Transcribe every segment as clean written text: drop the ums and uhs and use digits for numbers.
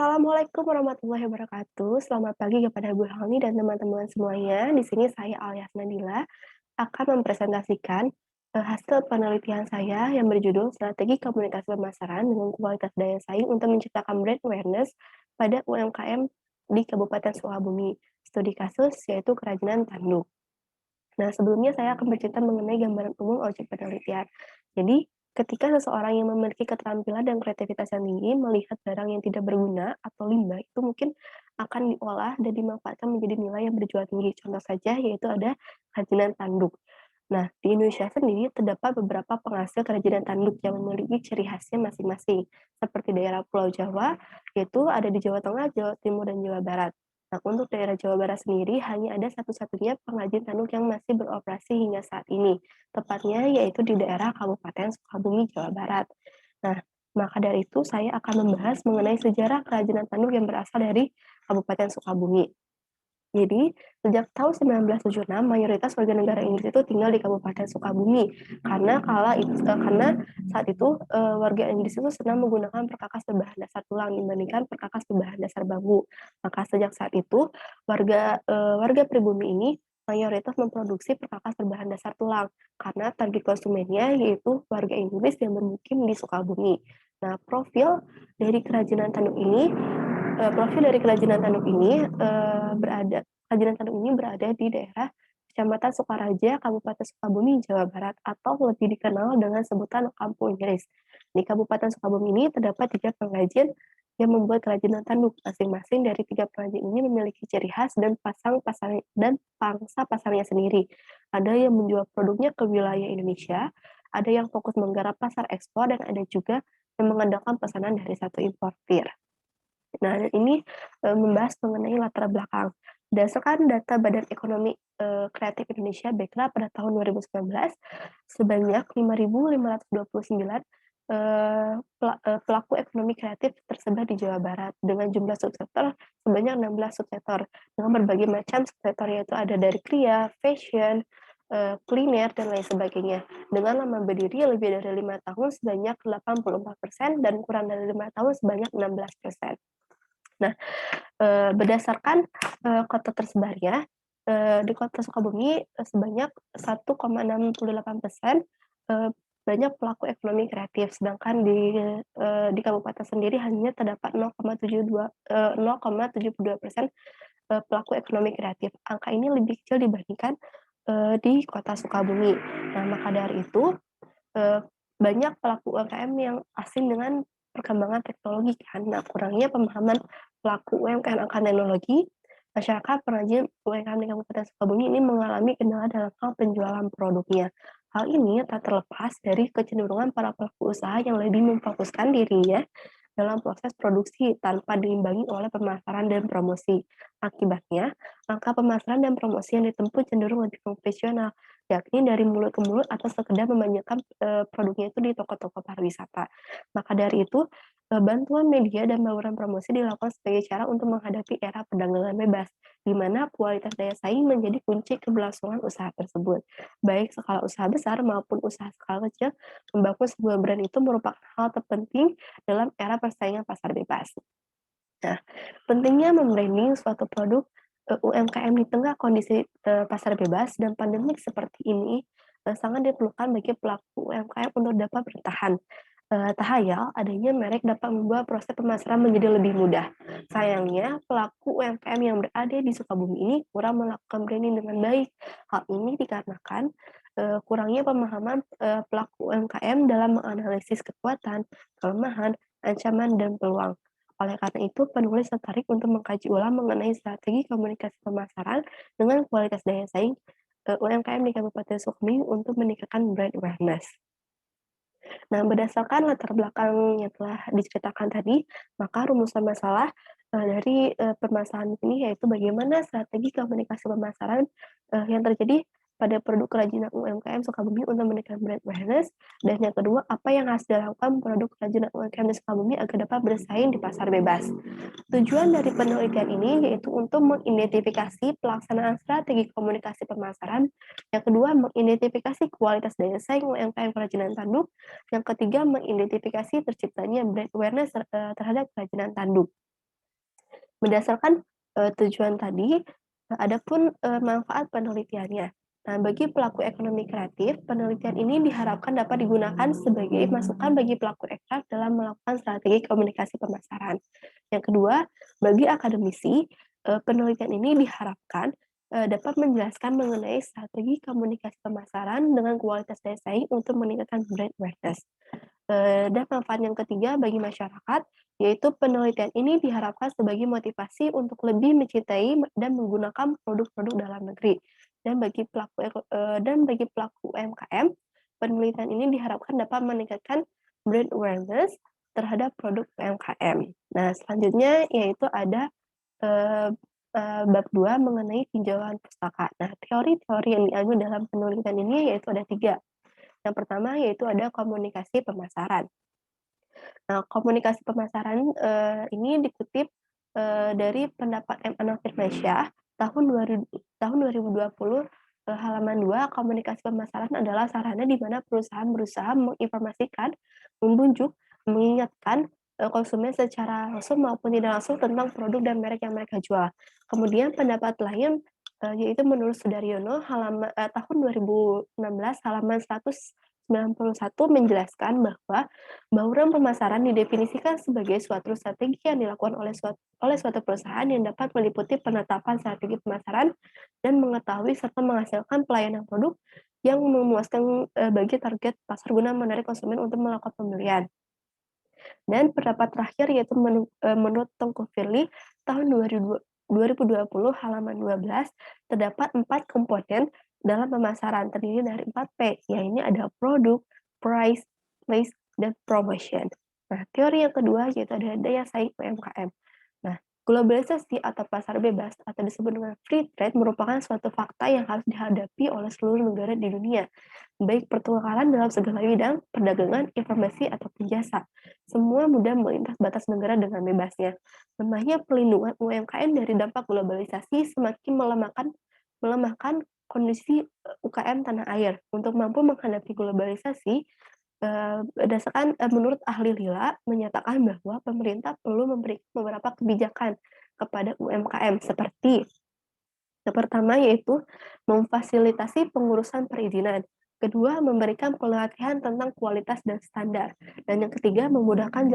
Assalamualaikum warahmatullahi wabarakatuh. Selamat pagi kepada Bu Helmi dan teman-teman semuanya. Di sini saya Alyas Nadila akan mempresentasikan hasil penelitian saya yang berjudul Strategi Komunikasi Pemasaran dengan Kualitas Daya Saing untuk Menciptakan Brand Awareness pada UMKM di Kabupaten Sukabumi. Studi kasus yaitu kerajinan tanduk. Nah, sebelumnya saya akan bercerita mengenai gambaran umum objek penelitian. Jadi, ketika seseorang yang memiliki keterampilan dan kreativitas yang tinggi melihat barang yang tidak berguna atau limbah, itu mungkin akan diolah dan dimanfaatkan menjadi nilai yang berjual tinggi. Contoh saja yaitu ada kerajinan tanduk. Nah, di Indonesia sendiri terdapat beberapa penghasil kerajinan tanduk yang memiliki ciri khasnya masing-masing, seperti daerah Pulau Jawa, yaitu ada di Jawa Tengah, Jawa Timur, dan Jawa Barat. Nah, untuk daerah Jawa Barat sendiri hanya ada satu-satunya pengrajin tanduk yang masih beroperasi hingga saat ini, tepatnya yaitu di daerah Kabupaten Sukabumi, Jawa Barat. Nah, maka dari itu saya akan membahas mengenai sejarah kerajinan tanduk yang berasal dari Kabupaten Sukabumi. Jadi, sejak tahun 1976 mayoritas warga negara Inggris itu tinggal di Kabupaten Sukabumi, karena saat itu, warga Inggris itu senang menggunakan perkakas berbahan dasar tulang dibandingkan perkakas berbahan dasar bambu. Maka sejak saat itu, warga pribumi ini mayoritas memproduksi perkakas berbahan dasar tulang, karena target konsumennya yaitu warga Inggris yang bermukim di Sukabumi. Nah, profil dari kerajinan tanduk ini kerajinan tanduk ini berada di daerah Kecamatan Sukaraja, Kabupaten Sukabumi, Jawa Barat, atau lebih dikenal dengan sebutan Kampung Inggris. Di Kabupaten Sukabumi ini terdapat 3 pengrajin yang membuat kerajinan tanduk. Masing-masing dari 3 pengrajin ini memiliki ciri khas dan pangsa pasarnya sendiri. Ada yang menjual produknya ke wilayah Indonesia, ada yang fokus menggarap pasar ekspor, dan ada juga yang mengandalkan pesanan dari satu importir. Nah, ini membahas mengenai latar belakang. Berdasarkan data Badan Ekonomi Kreatif Indonesia (BEKRA) pada tahun 2019, sebanyak 5.529 pelaku ekonomi kreatif tersebar di Jawa Barat dengan jumlah subsektor sebanyak 16 subsektor dengan berbagai macam subsektor, yaitu ada dari kria, fashion, kuliner, dan lain sebagainya. Dengan lama berdiri lebih dari 5 tahun sebanyak 84% dan kurang dari 5 tahun sebanyak 16%. Nah, berdasarkan kota tersebarnya, di kota Sukabumi sebanyak 1,68% banyak pelaku ekonomi kreatif, sedangkan di kabupaten sendiri hanya terdapat 0,72% pelaku ekonomi kreatif. Angka ini lebih kecil dibandingkan di kota Sukabumi. Nah, maka dari itu eee, banyak pelaku UMKM yang asing dengan perkembangan teknologi kan. Nah, kurangnya pemahaman pelaku UMKM akan teknologi, masyarakat pengrajin UMKM di Kabupaten Sukabumi ini mengalami kendala dalam hal penjualan produknya. Hal ini tak terlepas dari kecenderungan para pelaku usaha yang lebih memfokuskan dirinya dalam proses produksi tanpa diimbangi oleh pemasaran dan promosi. Akibatnya, angka pemasaran dan promosi yang ditempuh cenderung lebih konvensional, yakni dari mulut ke mulut atau sekedar memanjakan produknya itu di toko-toko pariwisata. Maka dari itu, bantuan media dan bauran promosi dilakukan sebagai cara untuk menghadapi era perdagangan bebas, di mana kualitas daya saing menjadi kunci keberlangsungan usaha tersebut. Baik skala usaha besar maupun usaha skala kecil, membangun sebuah brand itu merupakan hal terpenting dalam era persaingan pasar bebas. Nah, pentingnya membranding suatu produk UMKM di tengah kondisi pasar bebas dan pandemik seperti ini sangat diperlukan bagi pelaku UMKM untuk dapat bertahan. Tak hayal, adanya merek dapat membuat proses pemasaran menjadi lebih mudah. Sayangnya, pelaku UMKM yang berada di Sukabumi ini kurang melakukan branding dengan baik. Hal ini dikarenakan kurangnya pemahaman pelaku UMKM dalam menganalisis kekuatan, kelemahan, ancaman, dan peluang. Oleh karena itu, penulis tertarik untuk mengkaji ulang mengenai strategi komunikasi pemasaran dengan kualitas daya saing UMKM di Kabupaten Sukabumi untuk meningkatkan brand awareness. Nah, berdasarkan latar belakang yang telah diceritakan tadi, maka rumusan masalah dari permasalahan ini yaitu bagaimana strategi komunikasi pemasaran yang terjadi pada produk kerajinan UMKM Sukabumi untuk menaikkan brand awareness, dan yang kedua, apa yang harus dilakukan produk kerajinan UMKM di Sukabumi agar dapat bersaing di pasar bebas. Tujuan dari penelitian ini yaitu untuk mengidentifikasi pelaksanaan strategi komunikasi pemasaran, yang kedua mengidentifikasi kualitas daya saing UMKM kerajinan tanduk, yang ketiga mengidentifikasi terciptanya brand awareness terhadap kerajinan tanduk. Berdasarkan, tujuan tadi, adapun, manfaat penelitiannya. Nah, bagi pelaku ekonomi kreatif, penelitian ini diharapkan dapat digunakan sebagai masukan bagi pelaku ekstrak dalam melakukan strategi komunikasi pemasaran. Yang kedua, bagi akademisi, penelitian ini diharapkan, dapat menjelaskan mengenai strategi komunikasi pemasaran dengan kualitas daya saing untuk meningkatkan brand awareness. Dan manfaat yang ketiga bagi masyarakat, yaitu penelitian ini diharapkan sebagai motivasi untuk lebih mencintai dan menggunakan produk-produk dalam negeri. Dan bagi pelaku UMKM, penelitian ini diharapkan dapat meningkatkan brand awareness terhadap produk UMKM. Nah, selanjutnya yaitu ada, eee bab 2 mengenai tinjauan pustaka. Nah, teori-teori yang diambil dalam penelitian ini yaitu ada 3. Yang pertama yaitu ada komunikasi pemasaran. Nah, komunikasi pemasaran, ini dikutip, dari pendapat M. Anwar Firmansyah tahun 2020, halaman 2, komunikasi pemasaran adalah sarana di mana perusahaan berusaha menginformasikan, membujuk, mengingatkan, konsumen secara langsung maupun tidak langsung tentang produk dan merek yang mereka jual. Kemudian pendapat lain, yaitu menurut Sudaryono tahun 2016 halaman 191 menjelaskan bahwa bauran pemasaran didefinisikan sebagai suatu strategi yang dilakukan oleh suatu perusahaan yang dapat meliputi penetapan strategi pemasaran dan mengetahui serta menghasilkan pelayanan produk yang memuaskan bagi target pasar guna menarik konsumen untuk melakukan pembelian. Dan pendapat terakhir yaitu menurut Tengku Firly tahun 2020 halaman 12 terdapat 4 komponen dalam pemasaran terdiri dari 4P, yaitu ada produk, price, place, dan promotion. Nah, teori yang kedua yaitu ada daya saing UMKM. Nah, globalisasi atau pasar bebas atau disebut dengan free trade merupakan suatu fakta yang harus dihadapi oleh seluruh negara di dunia, baik pertukaran dalam segala bidang, perdagangan, informasi, ataupun jasa. Semua mudah melintas batas negara dengan bebasnya. Lemahnya perlindungan UMKM dari dampak globalisasi semakin melemahkan kondisi UKM tanah air. Untuk mampu menghadapi globalisasi, menurut ahli Lila menyatakan bahwa pemerintah perlu memberikan beberapa kebijakan kepada UMKM seperti yang pertama yaitu memfasilitasi pengurusan perizinan. Kedua, memberikan pelatihan tentang kualitas dan standar. Dan yang ketiga, memudahkan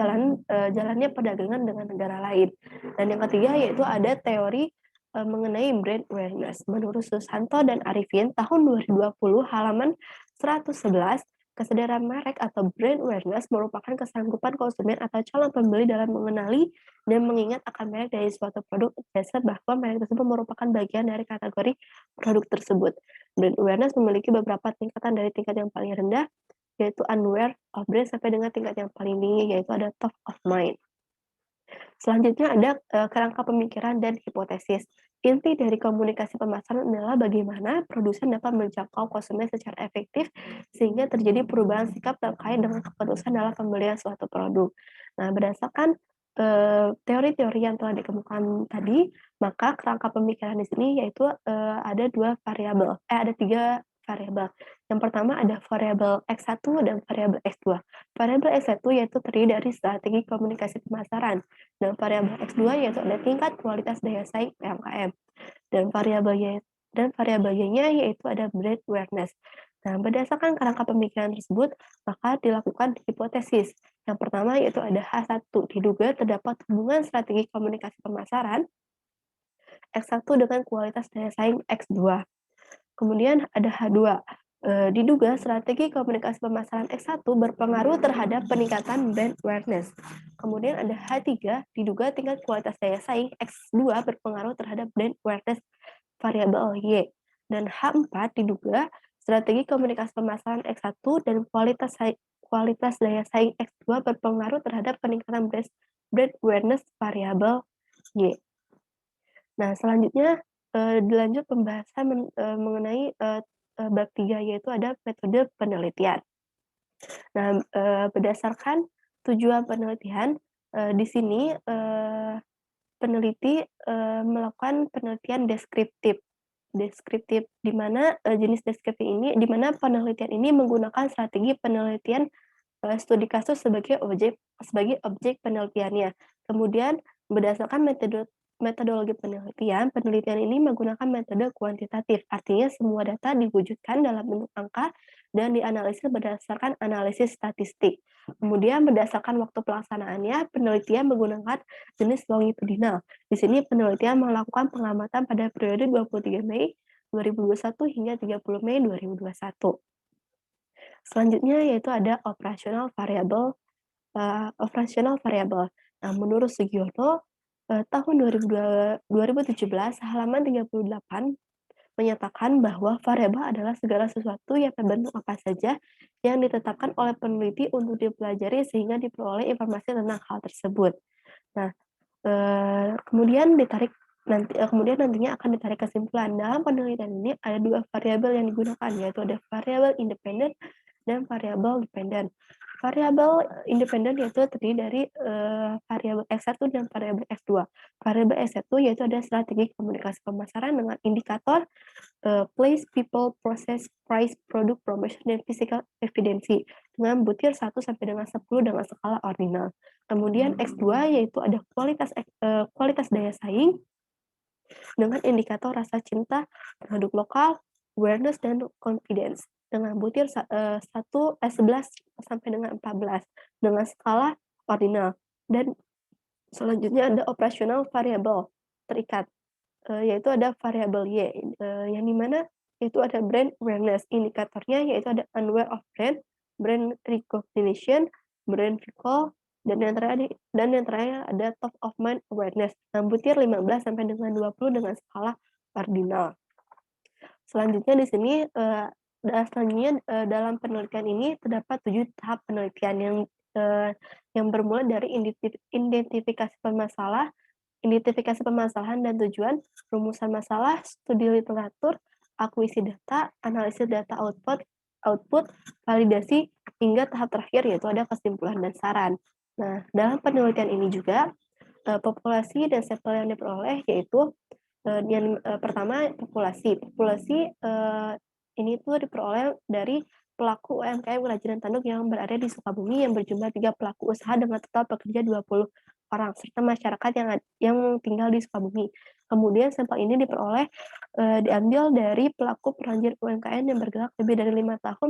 jalannya perdagangan dengan negara lain. Dan yang ketiga yaitu ada teori mengenai brand awareness. Menurut Susanto dan Arifin tahun 2020 halaman 111, kesadaran merek atau brand awareness merupakan kesanggupan konsumen atau calon pembeli dalam mengenali dan mengingat akan merek dari suatu produk jasa bahwa merek tersebut merupakan bagian dari kategori produk tersebut. Brand awareness memiliki beberapa tingkatan dari tingkat yang paling rendah, yaitu unaware of brand, sampai dengan tingkat yang paling tinggi, yaitu ada top of mind. Selanjutnya ada kerangka pemikiran dan hipotesis. Inti dari komunikasi pemasaran adalah bagaimana produsen dapat menjangkau konsumen secara efektif sehingga terjadi perubahan sikap terkait dengan keputusan dalam pembelian suatu produk. Nah, berdasarkan teori-teori yang telah dikemukakan tadi, maka kerangka pemikiran di sini yaitu ada tiga variabel. Yang pertama ada variabel X1 dan variabel X2. Variabel X1 yaitu terdiri dari strategi komunikasi pemasaran, dan variabel X2 yaitu ada tingkat kualitas daya saing UMKM, dan variabel Y-nya yaitu ada brand awareness. Nah, berdasarkan kerangka pemikiran tersebut, maka dilakukan hipotesis. Yang pertama yaitu ada H1, diduga terdapat hubungan strategi komunikasi pemasaran X1 dengan kualitas daya saing X2. Kemudian ada H2, diduga strategi komunikasi pemasaran X1 berpengaruh terhadap peningkatan brand awareness. Kemudian ada H3, diduga tingkat kualitas daya saing X2 berpengaruh terhadap brand awareness variabel Y. Dan H4, diduga strategi komunikasi pemasaran X1 dan kualitas daya saing X2 berpengaruh terhadap peningkatan brand awareness variabel Y. Nah, selanjutnya dilanjut pembahasan mengenai bab 3 yaitu ada metode penelitian. Nah, berdasarkan tujuan penelitian, di sini peneliti melakukan penelitian deskriptif. Deskriptif di mana jenis deskriptif ini di mana penelitian ini menggunakan strategi penelitian studi kasus sebagai objek penelitiannya. Kemudian berdasarkan metodologi penelitian ini menggunakan metode kuantitatif, artinya semua data diwujudkan dalam bentuk angka dan dianalisis berdasarkan analisis statistik. Kemudian berdasarkan waktu pelaksanaannya, penelitian menggunakan jenis longitudinal. Di sini penelitian melakukan pengamatan pada periode 23 Mei 2021 hingga 30 Mei 2021. Selanjutnya yaitu ada operasional variabel. Nah, menurut Sugiono, tahun 2017 halaman 38 menyatakan bahwa variabel adalah segala sesuatu yang berbentuk apa saja yang ditetapkan oleh peneliti untuk dipelajari sehingga diperoleh informasi tentang hal tersebut. Nah, kemudian nantinya akan ditarik kesimpulan. Dalam penelitian ini ada dua variabel yang digunakan, yaitu ada variabel independen dan variabel dependen. Variabel independen yaitu terdiri dari variabel X1 dan variabel X2. Variabel X1 yaitu ada strategi komunikasi pemasaran dengan indikator place, people, process, price, product, promotion, dan physical evidence dengan butir 1 sampai dengan 10 dengan skala ordinal. Kemudian X2 yaitu ada kualitas daya saing dengan indikator rasa cinta, produk lokal, awareness, dan confidence dengan butir 11 sampai dengan 14 dengan skala ordinal. Dan selanjutnya ada operasional variable terikat, yaitu ada variabel Y, yang dimana itu ada brand awareness. Indikatornya yaitu ada unaware of brand recognition, brand recall, dan yang terakhir ada top of mind awareness. Nah, butir 15 sampai dengan 20 dengan skala ordinal. Selanjutnya di sini dalam penelitian ini terdapat 7 tahap penelitian yang bermula dari identifikasi permasalahan dan tujuan, rumusan masalah, studi literatur, akuisisi data, analisis data output, validasi, hingga tahap terakhir yaitu ada kesimpulan dan saran. Nah, dalam penelitian ini juga populasi dan sampel yang diperoleh yaitu yang pertama populasi. Populasi ini tuh diperoleh dari pelaku UMKM kerajinan tanduk yang berada di Sukabumi yang berjumlah 3 pelaku usaha dengan total pekerja 20 orang serta masyarakat yang tinggal di Sukabumi. Kemudian sampel ini diambil dari pelaku pengrajin UMKM yang bergerak lebih dari 5 tahun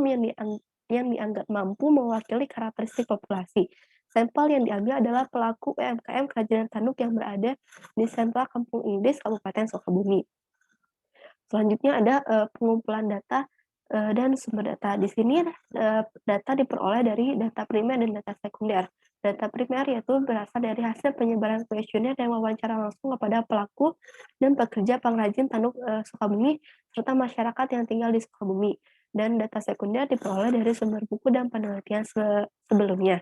yang dianggap mampu mewakili karakteristik populasi. Sampel yang diambil adalah pelaku UMKM kerajinan tanduk yang berada di sentra Kampung Inggris, Kabupaten Sukabumi. Selanjutnya ada pengumpulan data dan sumber data. Di sini data diperoleh dari data primer dan data sekunder. Data primer yaitu berasal dari hasil penyebaran kuesioner dan wawancara langsung kepada pelaku dan pekerja pengrajin tanduk Sukabumi serta masyarakat yang tinggal di Sukabumi. Dan data sekunder diperoleh dari sumber buku dan penelitian sebelumnya.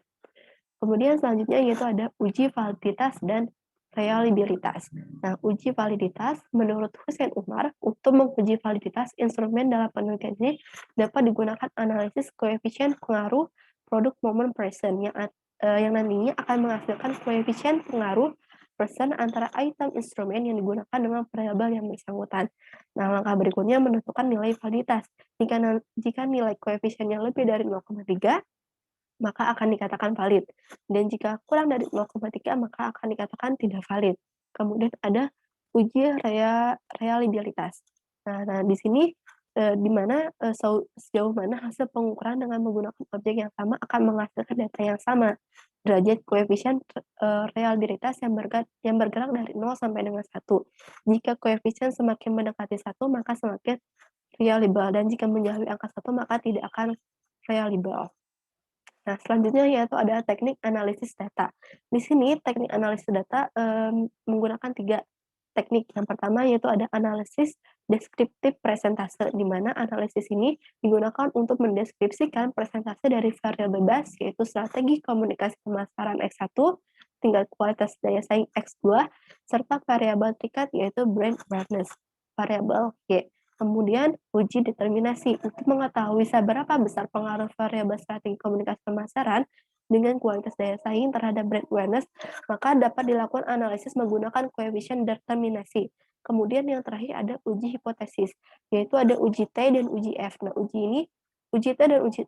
Kemudian selanjutnya yaitu ada uji validitas dan reliabilitas. Nah, uji validitas menurut Hussein Umar, untuk menguji validitas instrumen dalam penelitian ini dapat digunakan analisis koefisien pengaruh produk moment present yang nantinya akan menghasilkan koefisien pengaruh persen antara item instrumen yang digunakan dengan variabel yang bersangkutan. Nah, langkah berikutnya menentukan nilai validitas. Jika nilai koefisiennya lebih dari 0,3, maka akan dikatakan valid. Dan jika kurang dari 0,3, maka akan dikatakan tidak valid. Kemudian ada uji reliabilitas. Nah, di sini di mana sejauh mana hasil pengukuran dengan menggunakan objek yang sama akan menghasilkan data yang sama. Derajat koefisien reliabilitas yang bergerak dari 0 sampai dengan 1. Jika koefisien semakin mendekati 1, maka semakin reliable. Dan jika menjauhi angka 1, maka tidak akan reliable. Nah, selanjutnya yaitu ada teknik analisis data. Di sini teknik analisis data menggunakan 3 teknik. Yang pertama yaitu ada analisis deskriptif presentase, di mana analisis ini digunakan untuk mendeskripsikan presentase dari variabel bebas, yaitu strategi komunikasi pemasaran X1, tingkat kualitas daya saing X2, serta variabel terikat yaitu brand awareness, variabel Y. Kemudian uji determinasi untuk mengetahui seberapa besar pengaruh variabel strategi komunikasi pemasaran dengan kualitas daya saing terhadap brand awareness, maka dapat dilakukan analisis menggunakan koefisien determinasi. Kemudian yang terakhir ada uji hipotesis, yaitu ada uji T dan uji F. Nah, uji T dan uji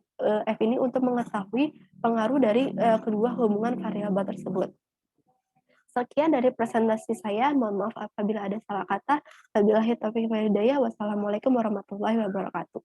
F ini untuk mengetahui pengaruh dari kedua hubungan variabel tersebut. Sekian dari presentasi saya, mohon maaf apabila ada salah kata. Wabillahi taufiq wal hidayah. Wassalamualaikum warahmatullahi wabarakatuh.